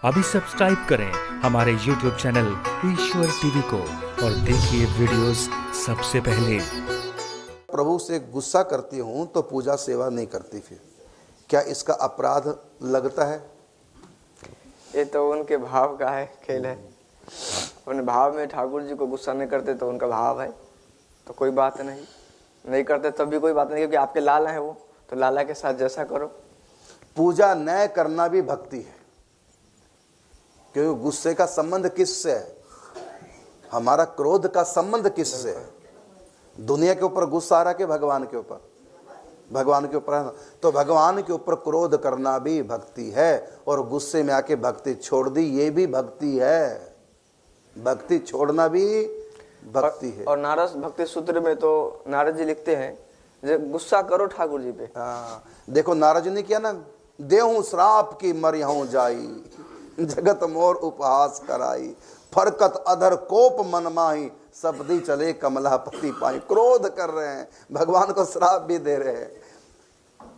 अभी सब्सक्राइब करें हमारे YouTube चैनल ईश्वर टीवी को और देखिए वीडियोस सबसे पहले। प्रभु से गुस्सा करती हूँ तो पूजा सेवा नहीं करती, फिर क्या इसका अपराध लगता है? ये तो उनके भाव का है, खेल है। अपने भाव में ठाकुर जी को गुस्सा नहीं करते तो उनका भाव है, तो कोई बात नहीं करते तब भी कोई बात नहीं, क्योंकि आपके लाला है वो, तो लाला के साथ जैसा करो। पूजा न करना भी भक्ति है, क्योंकि गुस्से का संबंध किससे है? हमारा क्रोध का संबंध किससे है? दुनिया के ऊपर गुस्सा आ रहा कि भगवान के ऊपर? भगवान के ऊपर है ना। तो भगवान के ऊपर क्रोध करना भी भक्ति है, और गुस्से में आके भक्ति छोड़ दी ये भी भक्ति है। भक्ति छोड़ना भी भक्ति है। और नारद भक्ति सूत्र में तो नारद जी लिखते हैं, जो गुस्सा करो ठाकुर जी पे। हाँ, देखो नारद जी ने किया ना, देहूं श्राप की मरियाहूं जाई, जगत मोर उपहास कराई, फरकत अधर कोप मन माही, सबदी चले कमलापति पाई। क्रोध कर रहे हैं, भगवान को श्राप भी दे रहे हैं,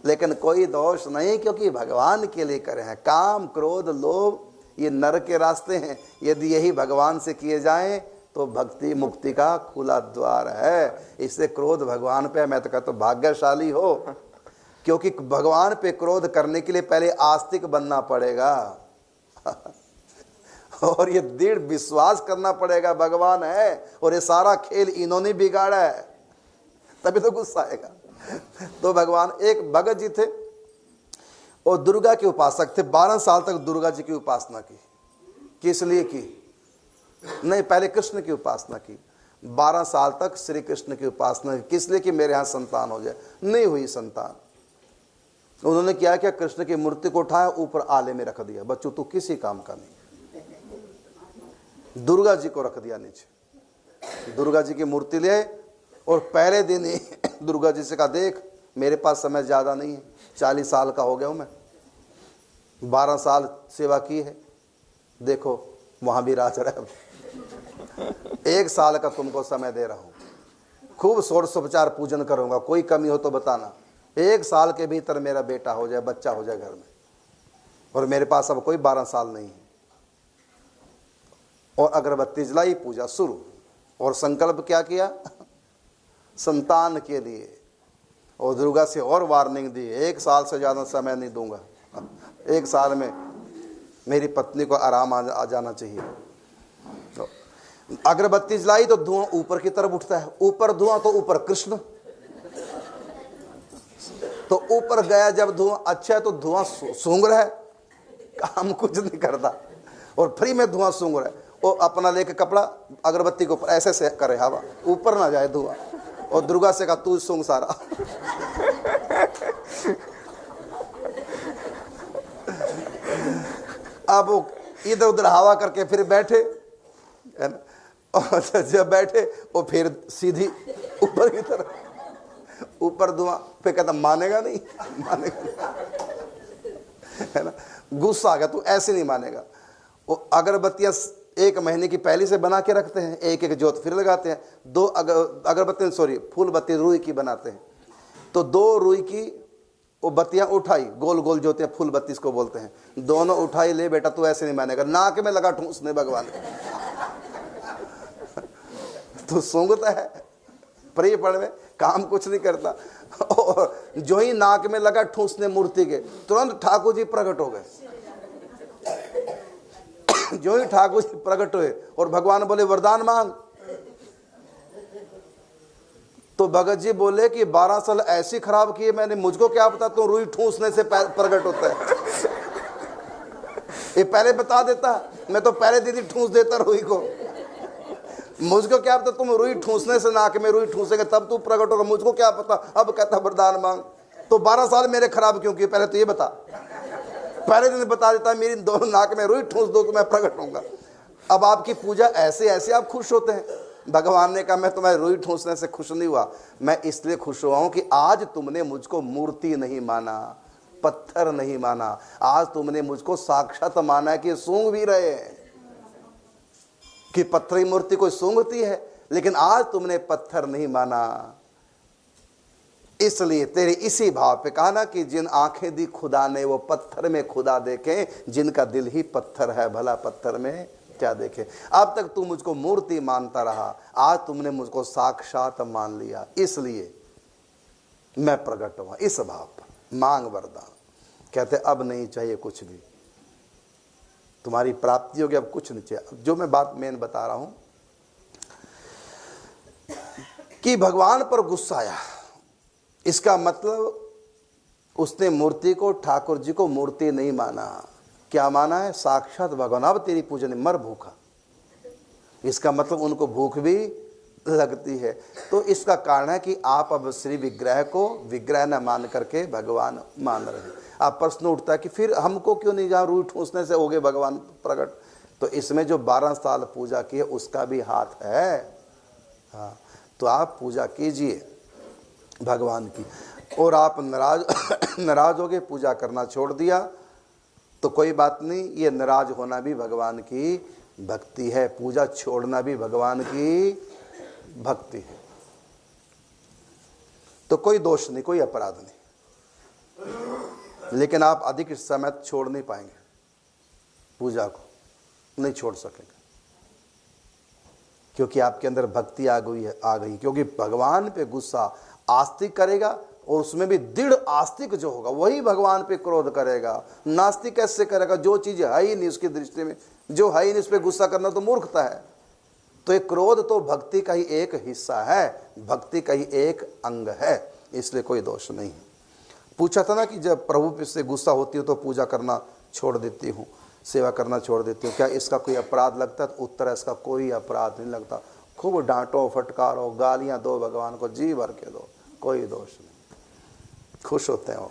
लेकिन कोई दोष नहीं, क्योंकि भगवान के लिए कर रहे हैं। काम क्रोध लोभ ये नर के रास्ते हैं, यदि यही भगवान से किए जाएं तो भक्ति मुक्ति का खुला द्वार है। इससे क्रोध भगवान पे, मैं तो कहता हूं भाग्यशाली हो, क्योंकि भगवान पे क्रोध करने के लिए पहले आस्तिक बनना पड़ेगा और ये दृढ़ विश्वास करना पड़ेगा भगवान है, और ये सारा खेल इन्होंने बिगाड़ा है, तभी तो गुस्सा आएगा। तो भगवान, एक भगत जी थे और दुर्गा के उपासक थे। 12 साल तक दुर्गा जी की उपासना की। किस लिए की? नहीं, पहले कृष्ण की उपासना की। 12 साल तक श्री कृष्ण की उपासना की। किस लिए? कि मेरे यहाँ संतान हो जाए। नहीं हुई संतान। उन्होंने क्या किया? कृष्ण की मूर्ति को उठाया, ऊपर आले में रख दिया। बच्चों तू किसी काम का नहीं। दुर्गा जी को रख दिया नीचे। दुर्गा जी की मूर्ति ले आए, और पहले दिन ही दुर्गा जी से कहा, देख मेरे पास समय ज़्यादा नहीं है, 40 साल का हो गया हूँ मैं, 12 साल सेवा की है, देखो वहाँ भी राज रहा है। 1 साल का तुमको समय दे रहा हूँ, खूब षोडशोपचार पूजन करूँगा, कोई कमी हो तो बताना। 1 साल के भीतर मेरा बेटा हो जाए, बच्चा हो जाए घर में, और मेरे पास अब कोई 12 साल नहीं है। और अगरबत्ती जलाई, पूजा शुरू। और संकल्प क्या किया? संतान के लिए। और दुर्गा से और वार्निंग दी, 1 साल से ज़्यादा समय नहीं दूंगा, 1 साल में मेरी पत्नी को आराम आ जाना चाहिए। तो अगरबत्ती जलाई तो धुआं ऊपर की तरफ उठता है, ऊपर धुआं तो ऊपर कृष्ण, तो ऊपर गया जब धुआं, अच्छा है तो धुआं सूंघ रहा है, काम कुछ नहीं करता, और फ्री में धुआं सूंघ रहा है। वो अपना लेके कपड़ा अगरबत्ती को ऐसे से करे, हवा ऊपर ना जाए धुआं, और दुर्गा से कहा तू सूंघ सारा। अब वो इधर उधर हवा करके फिर बैठे, है ना, और जब बैठे वो फिर सीधी ऊपर की तरफ, ऊपर धुआं, फिर कहता मानेगा नहीं, मानेगा नहीं, है ना। गुस्सा आ गया, तू ऐसे नहीं मानेगा। वो अगरबत्तियां 1 महीने की पहले से बना के रखते हैं, एक एक जोत फिर लगाते हैं। 2 अगरबत्ती, सॉरी फूल बत्ती रुई की बनाते हैं, तो 2 रुई की वो बत्तियां उठाई, गोल गोल जोतियां, फूल बत्ती इसको बोलते हैं, दोनों उठाई। ले बेटा तू ऐसे नहीं मानेगा, नाक में लगा ठूंसने भगवान तू सूंघता है, प्रिय पड़ में काम कुछ नहीं करता। और जो ही नाक में लगा ठूंसने मूर्ति के, तुरंत ठाकुर जी प्रकट हो गए। जो ही ठाकुर जी प्रकट हुए और भगवान बोले वरदान मांग, तो भगत जी बोले कि 12 साल ऐसी खराब किए मैंने, मुझको क्या पता तो रुई ठूंसने से प्रकट होता है। ये पहले बता देता, मैं तो पहले दिन ही ठूंस देता रुई को। मुझको क्या पता तुम रुई ठूंसने से, नाक में रुई ठूंसेंगे तब तू प्रकट होगा, मुझको क्या पता। अब कहता वरदान मांग, तो 12 साल मेरे खराब क्यों किए, पहले तो ये बता। पहले दिन बता देता मेरी दोनों नाक में रुई ठूंस दो तो मैं प्रकट होऊंगा। अब आपकी पूजा ऐसे ऐसे आप खुश होते हैं। भगवान ने कहा मैं तुम्हारे रुई ठूंसने से खुश नहीं हुआ, मैं इसलिए खुश हुआ हूं कि आज तुमने मुझको मूर्ति नहीं माना, पत्थर नहीं माना, आज तुमने मुझको साक्षात माना कि सूंघ भी रहे हैं, कि पत्थर की मूर्ति कोई सूंघती है, लेकिन आज तुमने पत्थर नहीं माना। इसलिए तेरे इसी भाव पे कहा ना कि जिन आंखें दी खुदा ने वो पत्थर में खुदा देखे, जिनका दिल ही पत्थर है भला पत्थर में क्या देखे। अब तक तू मुझको मूर्ति मानता रहा, आज तुमने मुझको साक्षात मान लिया, इसलिए मैं प्रकट हुआ इस भाव पर। मांग वरदान। कहते अब नहीं चाहिए कुछ भी, तुम्हारी प्राप्ति होगी, अब कुछ नहीं चाहिए। जो मैं बात मेन बता रहा हूं कि भगवान पर गुस्सा आया, इसका मतलब उसने मूर्ति को, ठाकुर जी को मूर्ति नहीं माना। क्या माना है? साक्षात भगवान। अब तेरी पूजा नहीं, मर भूखा। इसका मतलब उनको भूख भी लगती है। तो इसका कारण है कि आप अब श्री विग्रह को विग्रह न मान करके भगवान मान रहे हैं। अब प्रश्न उठता है कि फिर हमको क्यों नहीं, जहाँ रूई ठूसने से हो गए भगवान प्रकट। तो इसमें जो 12 साल पूजा की है उसका भी हाथ है। हाँ, तो आप पूजा कीजिए भगवान की। और आप नाराज हो गए, पूजा करना छोड़ दिया तो कोई बात नहीं, ये नाराज होना भी भगवान की भक्ति है, पूजा छोड़ना भी भगवान की भक्ति है। तो कोई दोष नहीं, कोई अपराध नहीं। लेकिन आप अधिक समय छोड़ नहीं पाएंगे, पूजा को नहीं छोड़ सकेंगे, क्योंकि आपके अंदर भक्ति आ गई। क्योंकि भगवान पे गुस्सा आस्तिक करेगा, और उसमें भी दृढ़ आस्तिक जो होगा वही भगवान पे क्रोध करेगा। नास्तिक कैसे करेगा? जो चीज है ही नहीं उसकी दृष्टि में, जो है ही नहीं उस पर गुस्सा करना तो मूर्खता है। तो एक क्रोध तो भक्ति का ही एक हिस्सा है, भक्ति का ही एक अंग है, इसलिए कोई दोष नहीं है। पूछा था ना कि जब प्रभु पे से गुस्सा होती हो तो पूजा करना छोड़ देती हूँ, सेवा करना छोड़ देती हूँ, क्या इसका कोई अपराध लगता है? तो उत्तर है इसका कोई अपराध नहीं लगता। खूब डांटो, फटकारो, गालियां दो भगवान को, जी भर के दो, कोई दोष नहीं, खुश होते हैं वो।